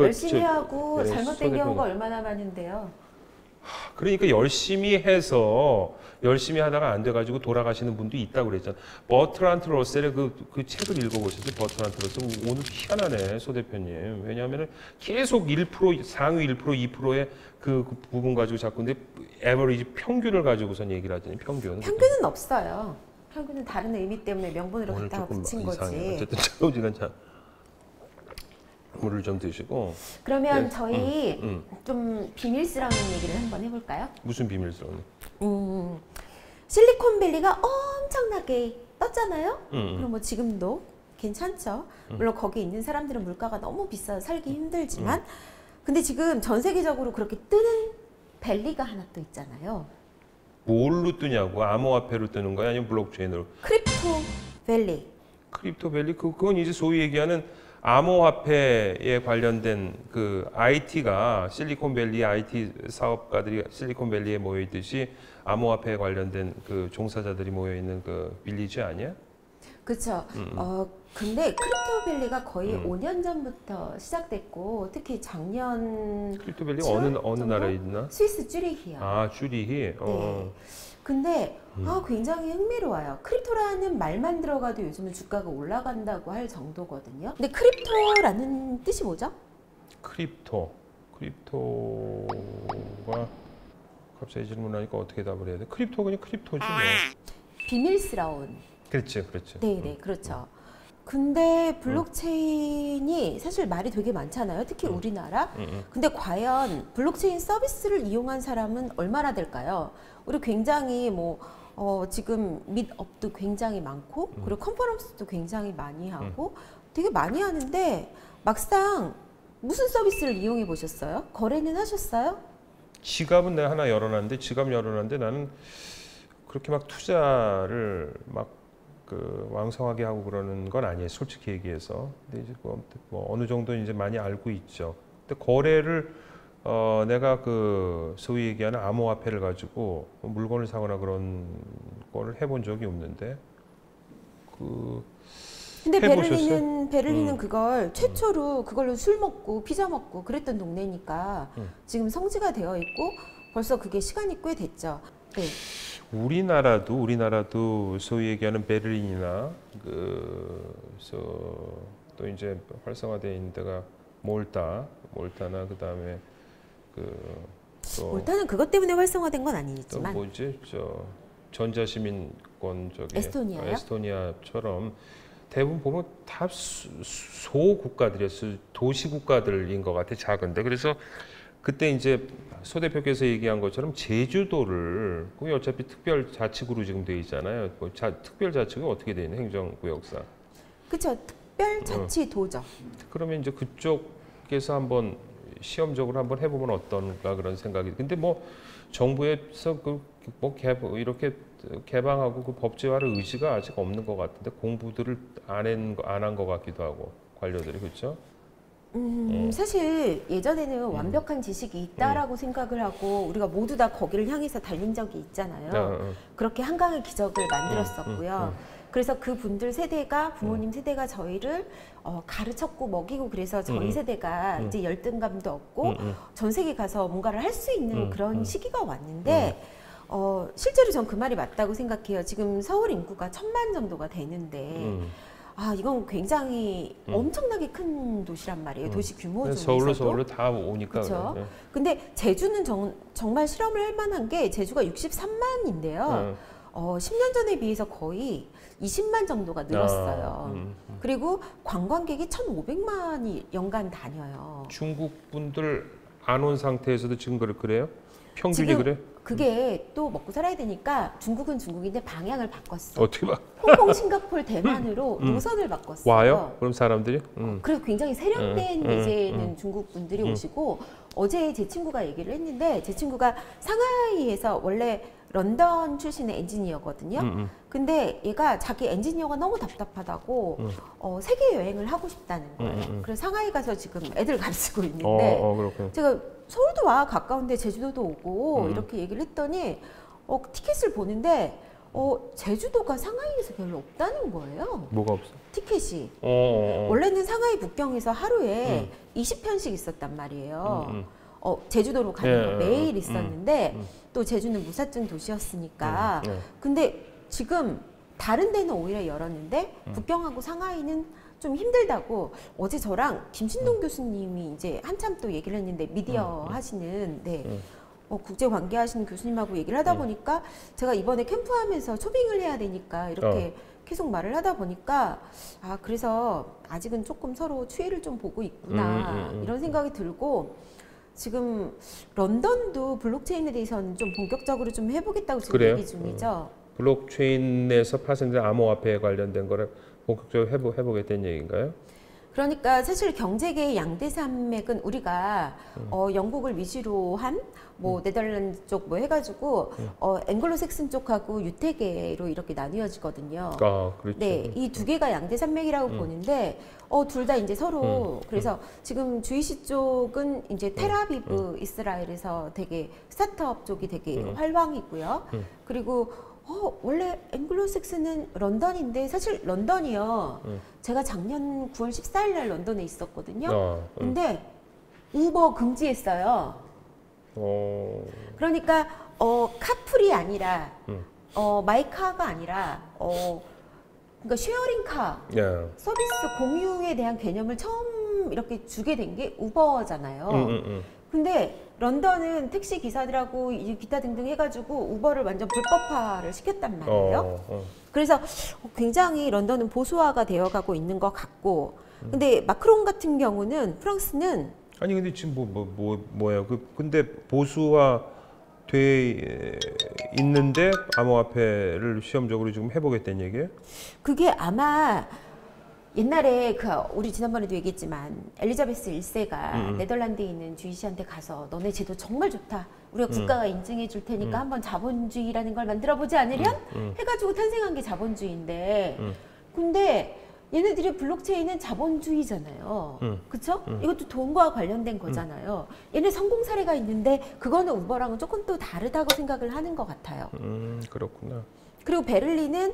열심히 하고 네, 잘못된 경우가 얼마나 많은데요. 그러니까 열심히 해서 열심히 하다가 안 돼가지고 돌아가시는 분도 있다고 그랬잖아. 버트란트 러셀의 그 책을 읽어보셨어요? 버트란트 러셀. 오늘 희한하네, 소 대표님. 왜냐하면 계속 1%, 상위 1%, 2%의 그 부분 가지고 자꾸 근데 에버리지 평균을 가지고선 얘기를 하더니 평균은 없어요. 평균은 다른 의미 때문에 명분으로 갖다가 붙인 거지. 어쨌든 차가우지간 자 물을 좀 드시고. 그러면 네. 저희 좀 비밀스러운 얘기를 한번 해볼까요? 무슨 비밀스러운? 실리콘밸리가 엄청나게 떴잖아요. 그럼 뭐 지금도 괜찮죠. 물론 거기 있는 사람들은 물가가 너무 비싸서 살기 힘들지만 근데 지금 전 세계적으로 그렇게 뜨는 밸리가 하나 또 있잖아요. 뭘로 뜨냐고? 암호화폐로 뜨는 거야? 아니면 블록체인으로? 크립토밸리. 크립토밸리? 그건 이제 소위 얘기하는 암호화폐에 관련된 그 IT가 실리콘밸리 IT 사업가들이 실리콘밸리에 모여 있듯이 암호화폐에 관련된 그 종사자들이 모여 있는 그 빌리지 아니야? 그렇죠. 근데 크립토밸리가 거의 5년 전부터 시작됐고 특히 작년 크립토밸리 어느 나라에 있나? 스위스 쭈리히요. 아, 쭈리히. 네. 근데 굉장히 흥미로워요. 크립토라는 말만 들어가도 요즘은 주가가 올라간다고 할 정도거든요. 근데 크립토라는 뜻이 뭐죠? 크립토가 갑자기 질문하니까 어떻게 답을 해야 돼? 크립토가 그냥 크립토지 뭐. 비밀스러운. 그렇지. 네, 그렇죠. 근데 블록체인이 사실 말이 되게 많잖아요. 특히 우리나라. 근데 과연 블록체인 서비스를 이용한 사람은 얼마나 될까요? 우리 굉장히 지금 밋업도 굉장히 많고 그리고 컨퍼런스도 굉장히 많이 하고 되게 많이 하는데 막상 무슨 서비스를 이용해 보셨어요? 거래는 하셨어요? 지갑은 내가 하나 열어놨는데 나는 그렇게 막 투자를 막 왕성하게 하고 그러는 건 아니에요. 솔직히 얘기해서. 근데 이제 뭐 어느 정도 이제 많이 알고 있죠. 근데 거래를 내가 그 소위 얘기하는 암호화폐를 가지고 물건을 사거나 그런 거를 해본 적이 없는데 근데 베를린은 그걸 최초로 그걸로 술 먹고 피자 먹고 그랬던 동네니까 지금 성지가 되어 있고 벌써 그게 시간이 꽤 됐죠. 네. 우리나라도 소위 얘기하는 베를린이나 또 이제 활성화되어 있는 데가 몰타나 그다음에 몰타는 그것 때문에 활성화된 건 아니지만 또 뭐지 전자시민권 에스토니아처럼 대부분 보면 다 소국가들이었어요. 도시국가들인 것 같아. 작은데 그래서 그때 이제 소 대표께서 얘기한 것처럼 제주도를 그게 어차피 특별자치구로 지금 돼 있잖아요. 특별자치구가 어떻게 돼 있는 행정구역상? 그렇죠. 특별자치도죠. 그러면 이제 그쪽에서 한번 시험적으로 한번 해보면 어떤가 그런 생각이. 근데 뭐 정부에서 이렇게 개방하고 그 법제화를 의지가 아직 없는 것 같은데 공부들을 안 한 것 같기도 하고 관료들이 그렇죠. 사실 예전에는 완벽한 지식이 있다라고 생각을 하고 우리가 모두 다 거기를 향해서 달린 적이 있잖아요. 그렇게 한강의 기적을 만들었었고요. 그래서 그 분들 세대가 부모님 세대가 저희를 가르쳤고 먹이고 그래서 저희 세대가 이제 열등감도 없고 전 세계 가서 뭔가를 할 수 있는 그런 시기가 왔는데 실제로 전 그 말이 맞다고 생각해요. 지금 서울 인구가 1000만 정도가 되는데 이건 굉장히 엄청나게 큰 도시란 말이에요. 도시 규모 중에서도. 서울로 다 오니까. 그렇죠. 그래. 근데 제주는 정말 실험을 할 만한 게 제주가 63만인데요. 10년 전에 비해서 거의 20만 정도가 늘었어요. 그리고 관광객이 1,500만이 연간 다녀요. 중국 분들 안 온 상태에서도 지금 그래요? 평균이 그래? 그게 또 먹고 살아야 되니까 중국은 중국인데 방향을 바꿨어. 어떻게 봐? 홍콩, 싱가포르, 대만으로 노선을 바꿨어요. 와요? 그럼 사람들이? 그래서 굉장히 세련된 이제는 중국 분들이 오시고 어제 제 친구가 얘기를 했는데 제 친구가 상하이에서 원래 런던 출신의 엔지니어거든요. 근데 얘가 자기 엔지니어가 너무 답답하다고 세계 여행을 하고 싶다는 거예요. 그래서 상하이 가서 지금 애들 가르치고 있는데 제가 서울도 와 가까운데 제주도도 오고 이렇게 얘기를 했더니 티켓을 보는데 제주도가 상하이에서 별로 없다는 거예요. 뭐가 없어? 티켓이. 원래는 상하이 북경에서 하루에 20편씩 있었단 말이에요. 제주도로 가는 거 매일 있었는데 또 제주는 무사증 도시였으니까. 근데 지금 다른 데는 오히려 열었는데 북경하고 상하이는 좀 힘들다고 어제 저랑 김신동 교수님이 이제 한참 또 얘기를 했는데 미디어 하시는 국제관계 하시는 교수님하고 얘기를 하다 보니까 제가 이번에 캠프하면서 초빙을 해야 되니까 이렇게 계속 말을 하다 보니까 그래서 아직은 조금 서로 추이를 좀 보고 있구나 이런 생각이 들고 지금 런던도 블록체인에 대해서는 좀 본격적으로 좀 해보겠다고 지금 그래요? 얘기 중이죠. 블록체인에서 파생된 암호화폐에 관련된 거를 본격적으로 해보겠다는 얘기인가요? 그러니까 사실 경제계의 양대 산맥은 우리가 영국을 위주로 한 뭐 네덜란드 쪽 뭐 해가지고 앵글로색슨 쪽하고 유태계로 이렇게 나뉘어지거든요. 그렇죠. 네, 이 두 개가 양대 산맥이라고 보는데 둘 다 이제 서로 그래서 지금 주이시 쪽은 이제 텔아비브 이스라엘에서 되게 스타트업 쪽이 되게 활황이고요. 그리고 원래 앵글로색슨은 런던인데 사실 런던이요. 제가 작년 9월 14일 날 런던에 있었거든요. 근데 우버 금지했어요. 그러니까 카풀이 아니라 마이카가 아니라 그러니까 쉐어링카 서비스 공유에 대한 개념을 처음 이렇게 주게 된 게 우버잖아요. 근데 런던은 택시 기사들하고 기타 등등 해가지고 우버를 완전 불법화를 시켰단 말이에요. 그래서 굉장히 런던은 보수화가 되어가고 있는 것 같고, 근데 마크롱 같은 경우는 프랑스는 아니 근데 지금 뭐야? 근데 보수화 돼 있는데 암호화폐를 시험적으로 지금 해보겠다는 얘기예요? 그게 아마 옛날에 우리 지난번에도 얘기했지만 엘리자베스 1세가 네덜란드에 있는 주이시한테 가서 너네 제도 정말 좋다. 우리가 국가가 인증해 줄 테니까 한번 자본주의라는 걸 만들어 보지 않으련? 해가지고 탄생한 게 자본주의인데 근데 얘네들의 블록체인은 자본주의잖아요. 그쵸? 이것도 돈과 관련된 거잖아요. 얘네 성공 사례가 있는데 그거는 우버랑은 조금 또 다르다고 생각을 하는 것 같아요. 그렇구나. 그리고 베를린은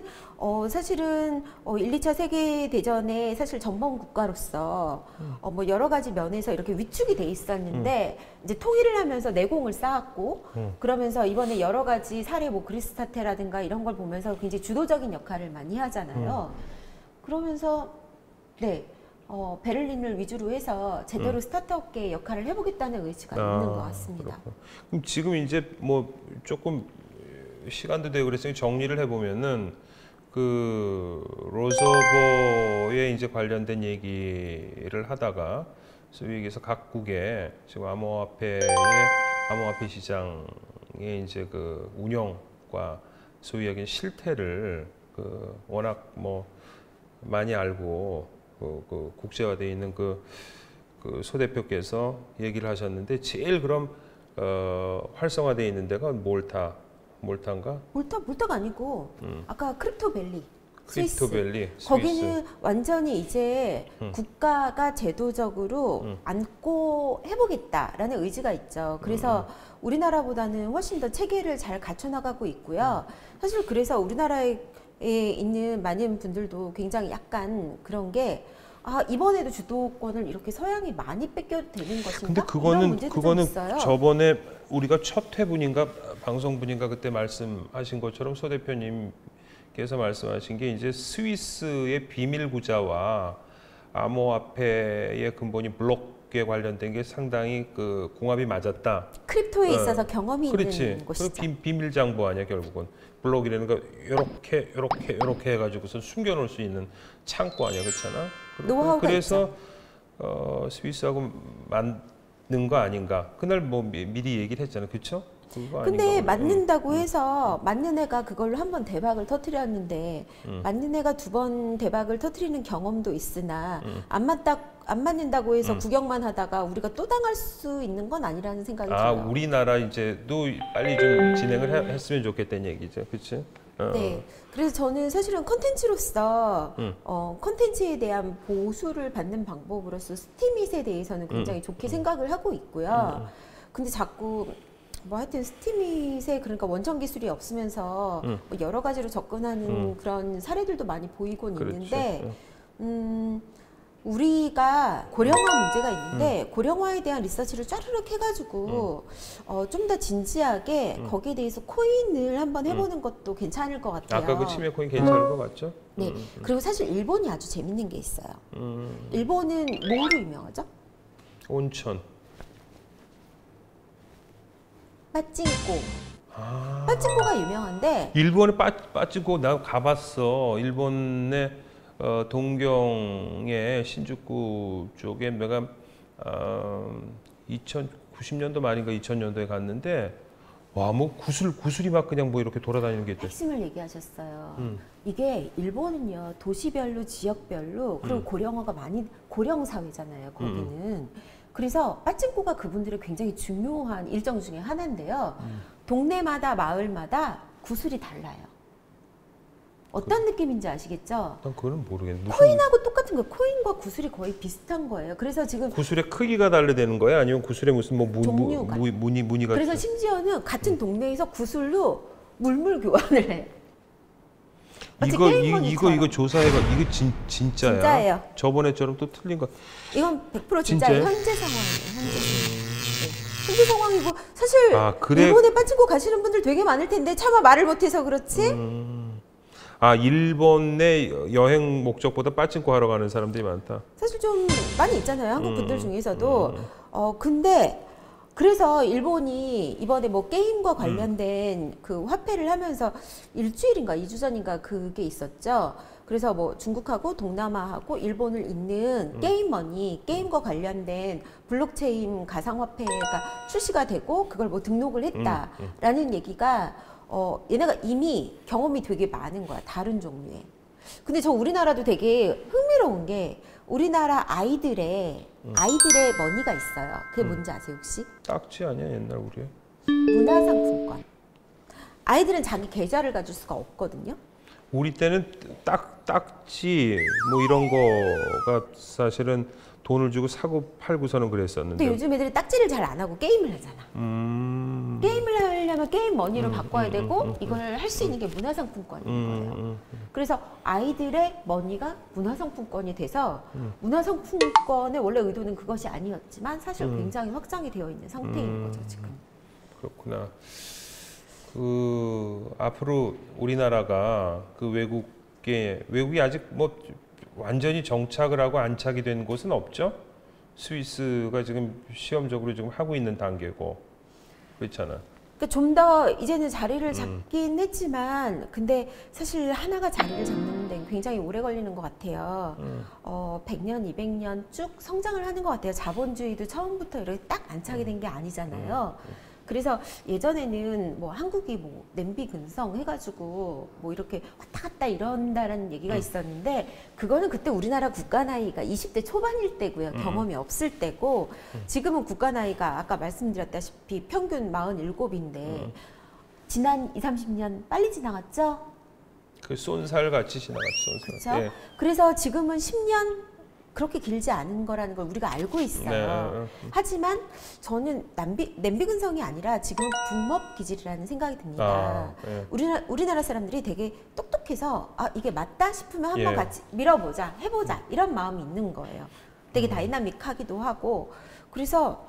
사실은 1, 2차 세계대전에 사실 전범 국가로서 뭐 여러 가지 면에서 이렇게 위축이 돼 있었는데 이제 통일을 하면서 내공을 쌓았고 그러면서 이번에 여러 가지 사례 뭐 그리스 사태라든가 이런 걸 보면서 굉장히 주도적인 역할을 많이 하잖아요. 그러면서 베를린을 위주로 해서 제대로 스타트업계의 역할을 해보겠다는 의지가 있는 것 같습니다. 그렇구나. 그럼 지금 이제 뭐 조금 시간도 되고 그래서 정리를 해보면은 그 로서버에 이제 관련된 얘기를 하다가 소위 얘기해서 각국의 지금 암호화폐 시장의 이제 그 운영과 소위 얘기하는 실태를 워낙 뭐 많이 알고 그 국제화되어 있는 그 소 대표께서 얘기를 하셨는데 제일 그럼 활성화되어 있는 데가 몰타인가? 몰타가 아니고 아까 크립토밸리. 크립토밸리. 거기는 완전히 이제 국가가 제도적으로 안고 해보겠다라는 의지가 있죠. 그래서 우리나라보다는 훨씬 더 체계를 잘 갖춰나가고 있고요. 사실 그래서 우리나라에 있는 많은 분들도 굉장히 약간 그런 게 이번에도 주도권을 이렇게 서양이 많이 뺏겨도 되는 것인가? 근데 그거는 저번에 우리가 첫 회분인가 방송분인가 그때 말씀하신 것처럼 소 대표님께서 말씀하신 게 이제 스위스의 비밀 구자와 암호화폐의 근본이 블록에 관련된 게 상당히 그 궁합이 맞았다. 크립토에 있어서 경험이 있는 곳이죠. 비밀 장부 아니야 결국은. 블록이라는 거 요렇게 해가지고서 숨겨놓을 수 있는 창고 아니야, 그렇잖아. 노하우가 그래서 스위스하고 맞는 거 아닌가. 그날 뭐 미리 얘기를 했잖아, 그렇죠? 근데 맞는다고 해서 맞는 애가 그걸로 한 번 대박을 터뜨렸는데 맞는 애가 2번 대박을 터뜨리는 경험도 있으나 안 맞는다고 해서 구경만 하다가 우리가 또 당할 수 있는 건 아니라는 생각이 들어요. 우리나라 이제도 빨리 좀 진행을 했으면 좋겠다는 얘기죠, 그렇지? 네. 그래서 저는 사실은 컨텐츠로서 컨텐츠에 대한 보수를 받는 방법으로서 스팀잇에 대해서는 굉장히 좋게 생각을 하고 있고요. 근데 자꾸 뭐 하여튼 스티밋에 그러니까 원천 기술이 없으면서 뭐 여러 가지로 접근하는 그런 사례들도 많이 보이곤 그렇죠. 있는데 우리가 고령화 문제가 있는데 고령화에 대한 리서치를 쫘르륵 해가지고 좀 더 진지하게 거기에 대해서 코인을 한번 해보는 것도 괜찮을 것 같아요. 아까 그 치매 코인 괜찮은 것 같죠? 네. 그리고 사실 일본이 아주 재밌는 게 있어요. 일본은 뭐로 유명하죠? 온천. 빠찡꼬. 빠찡꼬가 유명한데 일본에 빠지고 나 가봤어. 일본의 동경의 신주쿠 쪽에 내가 2090년도 말인가 2000년도에 갔는데 와 뭐 구슬이 막 그냥 뭐 이렇게 돌아다니는 게 있대. 핵심을 얘기하셨어요. 이게 일본은요 도시별로 지역별로 그리고 고령화가 많이 고령 사회잖아요. 거기는. 그래서 빠찡코가 그분들의 굉장히 중요한 일정 중에 하나인데요. 동네마다 마을마다 구슬이 달라요. 어떤 느낌인지 아시겠죠? 난 그거는 모르겠는데. 코인하고 똑같은 거예요. 코인과 구슬이 거의 비슷한 거예요. 그래서 지금 구슬의 크기가 다르다는 거야? 아니면 구슬에 무슨 뭐 종류가. 무늬가? 그래서 심지어는 같은 동네에서 구슬로 물물 교환을 해요. 이거 조사해봐. 이거 진짜야? 진짜예요. 저번에처럼 또 틀린 거. 이건 100% 진짜 진짜요? 현재 상황이에요. 현재 상황이고 사실 그래. 일본에 빠지고 가시는 분들 되게 많을 텐데 차마 말을 못해서 그렇지. 일본의 여행 목적보다 빠찡코 하러 가는 사람들이 많다. 사실 좀 많이 있잖아요. 한국 분들 중에서도. 근데 그래서 일본이 이번에 뭐 게임과 관련된 그 화폐를 하면서 일주일인가 2주 전인가 그게 있었죠. 그래서 뭐 중국하고 동남아하고 일본을 잇는 게임머니, 게임과 관련된 블록체인 가상화폐가 출시가 되고 그걸 뭐 등록을 했다라는 얘기가 얘네가 이미 경험이 되게 많은 거야. 다른 종류의. 근데 저 우리나라도 되게 흥미로운 게 우리나라 아이들의 머니가 있어요. 그게 뭔지 아세요 혹시? 딱지 아니야 옛날 우리? 문화상품권. 아이들은 자기 계좌를 가질 수가 없거든요. 우리 때는 딱지 뭐 이런 거가 사실은 돈을 주고 사고 팔고서는 그랬었는데. 근데 요즘 애들이 딱지를 잘 안 하고 게임을 하잖아. 게임을 하려면 게임 머니로 바꿔야 되고 이걸 할 수 있는 게 문화상품권인 거예요. 그래서 아이들의 머니가 문화상품권이 돼서 문화상품권의 원래 의도는 그것이 아니었지만 사실 굉장히 확장이 되어 있는 상태인 거죠 지금. 그렇구나. 앞으로 우리나라가 그 외국이 아직 뭐 완전히 정착을 하고 안착이 된 곳은 없죠. 스위스가 지금 시험적으로 지금 하고 있는 단계고 그렇잖아. 그러니까 좀 더 이제는 자리를 잡긴 했지만 근데 사실 하나가 자리를 잡는 데는 굉장히 오래 걸리는 것 같아요. 100년, 200년 쭉 성장을 하는 것 같아요. 자본주의도 처음부터 이렇게 딱 안착이 된 게 아니잖아요. 그래서 예전에는 뭐 한국이 뭐 냄비 근성 해가지고 뭐 이렇게 왔다 갔다 이런다라는 얘기가 있었는데 그거는 그때 우리나라 국가 나이가 20대 초반일 때고요. 경험이 없을 때고 지금은 국가 나이가 아까 말씀드렸다시피 평균 47인데 지난 20, 30년 빨리 지나갔죠? 그 쏜살 같이 지나갔죠. 그렇죠? 네. 그래서 지금은 10년 그렇게 길지 않은 거라는 걸 우리가 알고 있어요. 네. 하지만 저는 냄비 근성이 아니라 지금은 붕업 기질이라는 생각이 듭니다. 네. 우리나라 사람들이 되게 똑똑해서 이게 맞다 싶으면 한번 같이 밀어보자, 해보자 이런 마음이 있는 거예요. 되게 다이나믹하기도 하고 그래서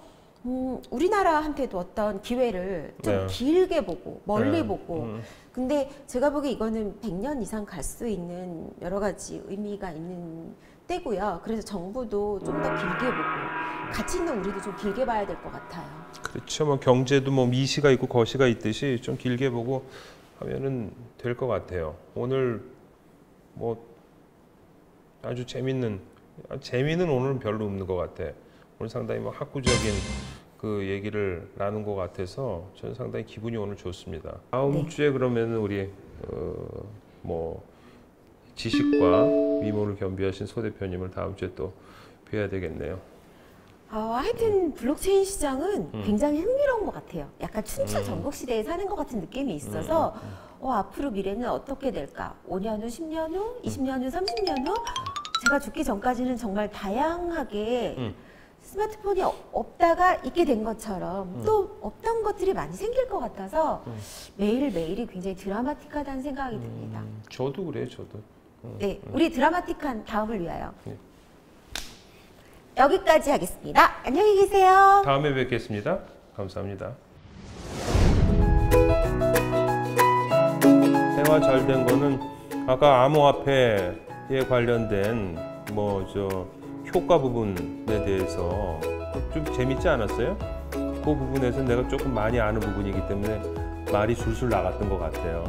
우리나라한테도 어떤 기회를 좀 길게 보고 멀리 보고 근데 제가 보기에 이거는 100년 이상 갈 수 있는 여러 가지 의미가 있는 때고요. 그래서 정부도 좀 더 길게 보고 같이 있는 우리도 좀 길게 봐야 될 것 같아요. 그렇죠. 뭐 경제도 뭐 미시가 있고 거시가 있듯이 좀 길게 보고 하면은 될 것 같아요. 오늘 뭐 아주 재미는 오늘은 별로 없는 것 같아. 오늘 상당히 뭐 학구적인 그 얘기를 나눈 것 같아서 저는 상당히 기분이 오늘 좋습니다. 다음 주에 그러면 우리 뭐 지식과 미모를 겸비하신 소 대표님을 다음 주에 또 뵈야 되겠네요. 하여튼 블록체인 시장은 굉장히 흥미로운 것 같아요. 약간 춘추 전국 시대에 사는 것 같은 느낌이 있어서 앞으로 미래는 어떻게 될까? 5년 후, 10년 후, 20년 후, 30년 후 제가 죽기 전까지는 정말 다양하게 스마트폰이 없다가 있게 된 것처럼 또 없던 것들이 많이 생길 것 같아서 매일매일이 굉장히 드라마틱하다는 생각이 듭니다. 저도 그래요, 저도. 네, 우리 드라마틱한 다음을 위하여 네. 여기까지 하겠습니다. 안녕히 계세요. 다음에 뵙겠습니다. 감사합니다. 생활 잘 된 거는 아까 암호화폐에 관련된 효과 부분에 대해서 좀 재밌지 않았어요? 그 부분에서 내가 조금 많이 아는 부분이기 때문에 말이 술술 나갔던 것 같아요.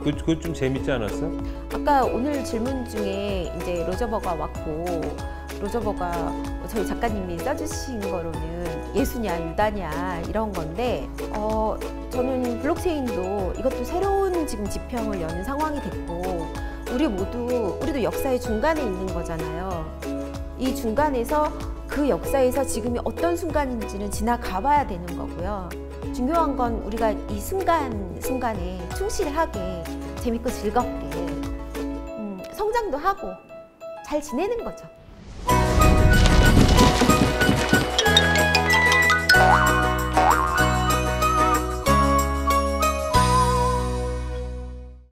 그거 좀 재밌지 않았어? 아까 오늘 질문 중에 이제 로저버가 왔고 로저버가 저희 작가님이 써주신 거로는 예수냐 유다냐 이런 건데 저는 블록체인도 이것도 새로운 지금 지평을 여는 상황이 됐고 우리도 역사의 중간에 있는 거잖아요. 이 중간에서 그 역사에서 지금이 어떤 순간인지는 지나가 봐야 되는 거고요. 중요한 건 우리가 이 순간에 충실하게 재밌고 즐겁게 성장도 하고 잘 지내는 거죠.